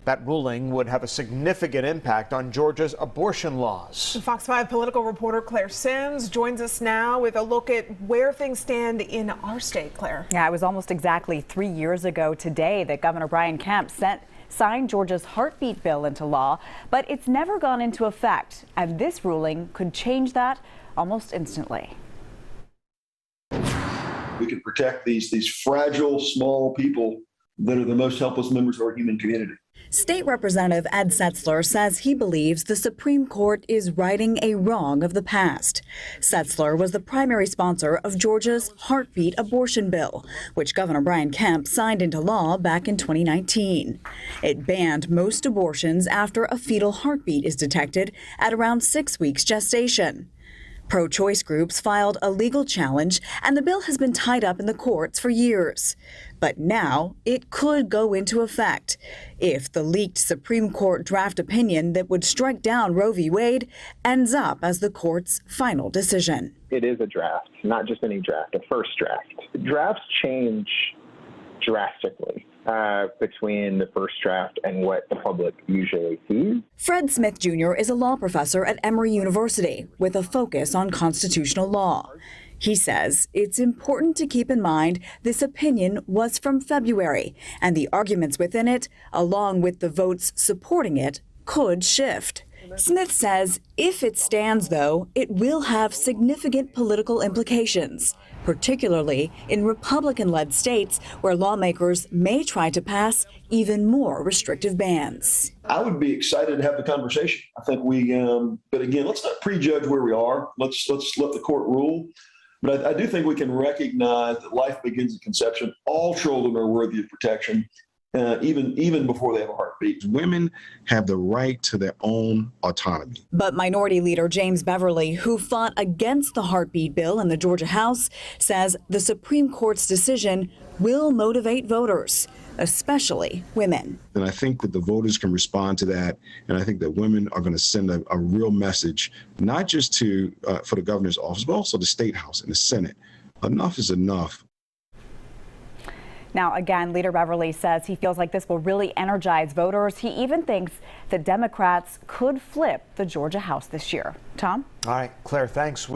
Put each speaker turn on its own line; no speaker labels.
That ruling would have a significant impact on Georgia's abortion laws.
Fox 5 political reporter Claire Sims joins us now with a look at where things stand in our state. Claire.
Yeah, it was almost exactly 3 years ago today that Governor Brian Kemp signed Georgia's heartbeat bill into law, but it's never gone into effect. And this ruling could change that almost instantly.
We can protect these fragile, small people that are the most helpless members of our human community.
State Representative Ed Setzler says he believes the Supreme Court is righting a wrong of the past. Setzler was the primary sponsor of Georgia's heartbeat abortion bill, which Governor Brian Kemp signed into law back in 2019. It banned most abortions after a fetal heartbeat is detected at around 6 weeks gestation. Pro-choice groups filed a legal challenge, and the bill has been tied up in the courts for years. But now it could go into effect if the leaked Supreme Court draft opinion that would strike down Roe v. Wade ends up as the court's final decision.
It is a draft, not just any draft, a first draft. Drafts change drastically between the first draft and what the public usually sees.
Fred Smith Jr. is a law professor at Emory University with a focus on constitutional law. He says it's important to keep in mind this opinion was from February, and the arguments within it, along with the votes supporting it, could shift. Smith says if it stands, though, it will have significant political implications, particularly in Republican-led states where lawmakers may try to pass even more restrictive bans.
I would be excited to have the conversation. I think but again, let's not prejudge where we are. Let's let the court rule. But I do think we can recognize that life begins at conception. All children are worthy of protection. Even before they have a heartbeat.
Women have the right to their own autonomy.
But Minority Leader James Beverly, who fought against the heartbeat bill in the Georgia House, says the Supreme Court's decision will motivate voters, especially women.
And I think that the voters can respond to that. And I think that women are going to send a real message, not just for the governor's office, but also the State House and the Senate. Enough is enough.
Now, again, Leader Beverly says he feels like this will really energize voters. He even thinks that Democrats could flip the Georgia House this year. Tom?
All right, Claire, thanks.